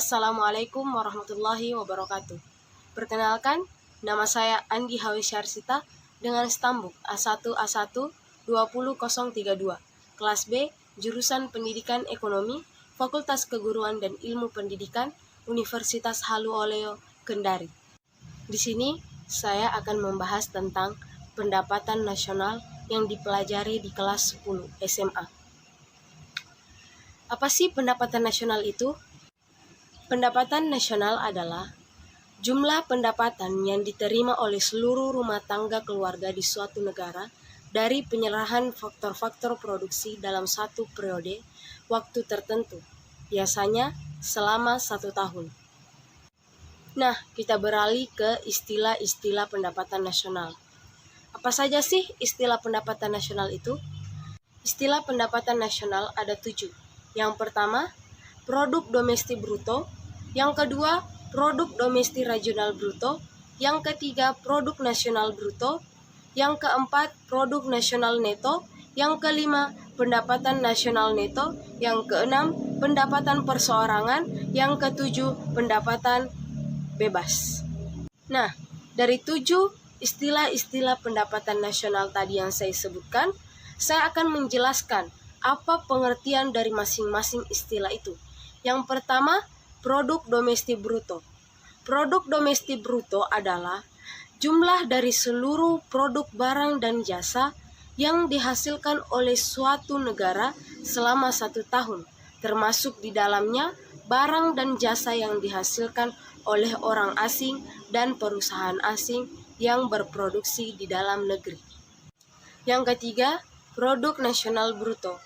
Assalamualaikum warahmatullahi wabarakatuh. Perkenalkan, nama saya Andi Hawesyarsita dengan stambuk A1A1-20032, kelas B, jurusan Pendidikan Ekonomi, Fakultas Keguruan dan Ilmu Pendidikan, Universitas Haluoleo, Kendari. Di sini, saya akan membahas tentang pendapatan nasional yang dipelajari di kelas 10 SMA. Apa sih pendapatan nasional itu? Pendapatan nasional adalah jumlah pendapatan yang diterima oleh seluruh rumah tangga keluarga di suatu negara dari penyerahan faktor-faktor produksi dalam satu periode waktu tertentu, biasanya selama 1 tahun. Nah, kita beralih ke istilah-istilah pendapatan nasional. Apa saja sih istilah pendapatan nasional itu? Istilah pendapatan nasional ada 7. Yang pertama, produk domestik bruto. Yang kedua, produk domestik regional bruto. Yang ketiga, produk nasional bruto. Yang keempat, produk nasional neto. Yang kelima, pendapatan nasional neto. Yang keenam, pendapatan perseorangan. Yang ketujuh, pendapatan bebas. Nah, dari 7 istilah-istilah pendapatan nasional tadi yang saya sebutkan, saya akan menjelaskan apa pengertian dari masing-masing istilah itu. Yang pertama, produk domestik bruto. Produk domestik bruto adalah jumlah dari seluruh produk barang dan jasa yang dihasilkan oleh suatu negara selama 1 tahun, termasuk di dalamnya barang dan jasa yang dihasilkan oleh orang asing dan perusahaan asing yang berproduksi di dalam negeri. Yang ketiga, produk nasional bruto.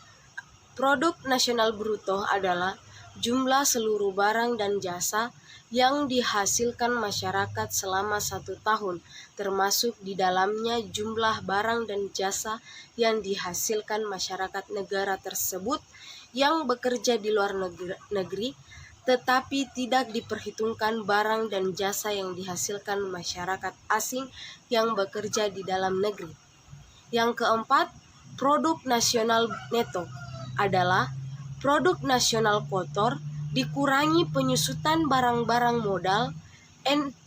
Produk nasional bruto adalah jumlah seluruh barang dan jasa yang dihasilkan masyarakat selama 1 tahun, termasuk di dalamnya jumlah barang dan jasa yang dihasilkan masyarakat negara tersebut yang bekerja di luar negeri, tetapi tidak diperhitungkan barang dan jasa yang dihasilkan masyarakat asing yang bekerja di dalam negeri. Yang keempat, produk nasional neto adalah produk nasional kotor dikurangi penyusutan barang-barang modal.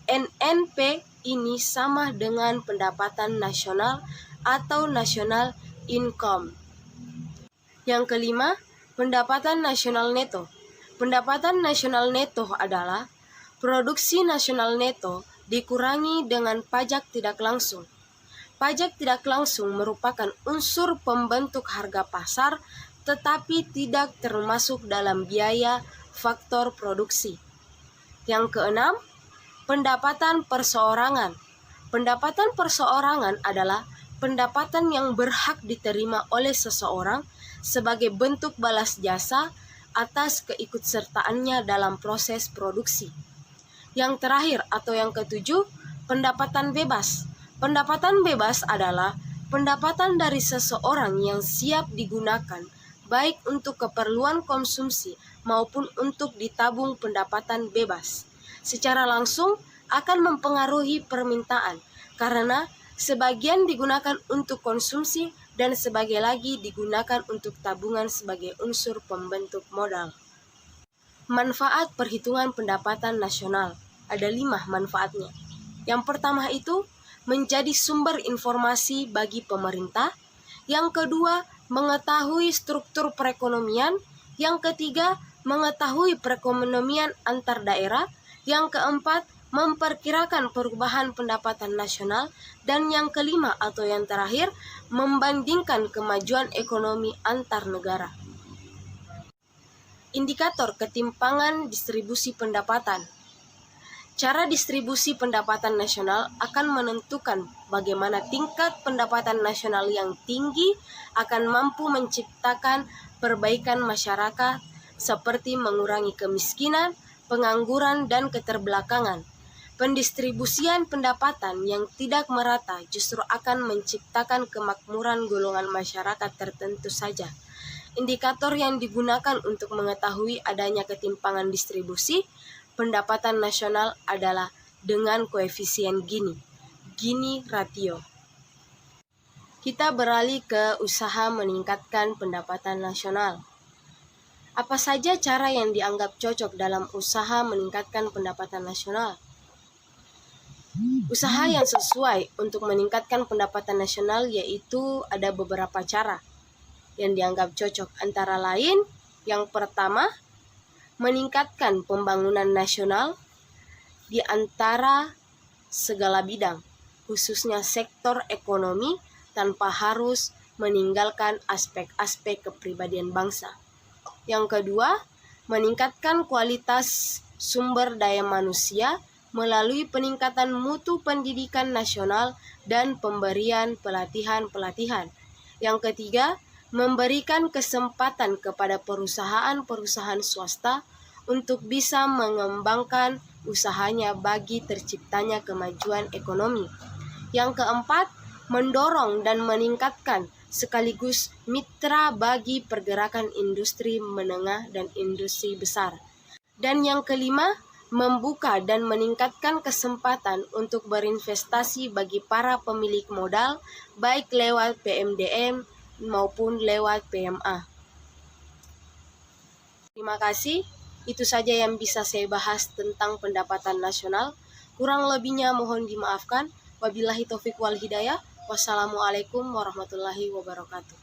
NNP ini sama dengan pendapatan nasional atau national income. Yang kelima, pendapatan nasional neto. Pendapatan nasional neto adalah produksi nasional neto dikurangi dengan pajak tidak langsung. Pajak tidak langsung merupakan unsur pembentuk harga pasar tetapi tidak termasuk dalam biaya faktor produksi. Yang keenam, pendapatan perseorangan. Pendapatan perseorangan adalah pendapatan yang berhak diterima oleh seseorang sebagai bentuk balas jasa atas keikutsertaannya dalam proses produksi. Yang terakhir atau yang ketujuh, pendapatan bebas. Pendapatan bebas adalah pendapatan dari seseorang yang siap digunakan baik untuk keperluan konsumsi maupun untuk ditabung. Pendapatan bebas secara langsung akan mempengaruhi permintaan karena sebagian digunakan untuk konsumsi dan sebagian lagi digunakan untuk tabungan sebagai unsur pembentuk modal. Manfaat perhitungan pendapatan nasional. Ada 5 manfaatnya. Yang pertama itu menjadi sumber informasi bagi pemerintah. Yang kedua, mengetahui struktur perekonomian. Yang ketiga, mengetahui perekonomian antar daerah. Yang keempat, memperkirakan perubahan pendapatan nasional. Dan yang kelima atau yang terakhir, membandingkan kemajuan ekonomi antar negara. Indikator ketimpangan distribusi pendapatan. Cara distribusi pendapatan nasional akan menentukan bagaimana tingkat pendapatan nasional yang tinggi akan mampu menciptakan perbaikan masyarakat seperti mengurangi kemiskinan, pengangguran, dan keterbelakangan. Pendistribusian pendapatan yang tidak merata justru akan menciptakan kemakmuran golongan masyarakat tertentu saja. Indikator yang digunakan untuk mengetahui adanya ketimpangan distribusi pendapatan nasional adalah dengan koefisien Gini ratio. Kita beralih ke usaha meningkatkan pendapatan nasional. Apa saja cara yang dianggap cocok dalam usaha meningkatkan pendapatan nasional? Usaha yang sesuai untuk meningkatkan pendapatan nasional yaitu ada beberapa cara yang dianggap cocok, antara lain yang pertama, meningkatkan pembangunan nasional di antara segala bidang, khususnya sektor ekonomi, tanpa harus meninggalkan aspek-aspek kepribadian bangsa. Yang kedua, meningkatkan kualitas sumber daya manusia melalui peningkatan mutu pendidikan nasional dan pemberian pelatihan-pelatihan. Yang ketiga, memberikan kesempatan kepada perusahaan-perusahaan swasta untuk bisa mengembangkan usahanya bagi terciptanya kemajuan ekonomi. Yang keempat, mendorong dan meningkatkan sekaligus mitra bagi pergerakan industri menengah dan industri besar. Dan yang kelima, membuka dan meningkatkan kesempatan untuk berinvestasi bagi para pemilik modal, baik lewat PMDM maupun lewat PMA. Terima kasih, itu saja yang bisa saya bahas tentang pendapatan nasional. Kurang lebihnya mohon dimaafkan. Wabillahi taufiq wal hidayah. Wassalamualaikum warahmatullahi wabarakatuh.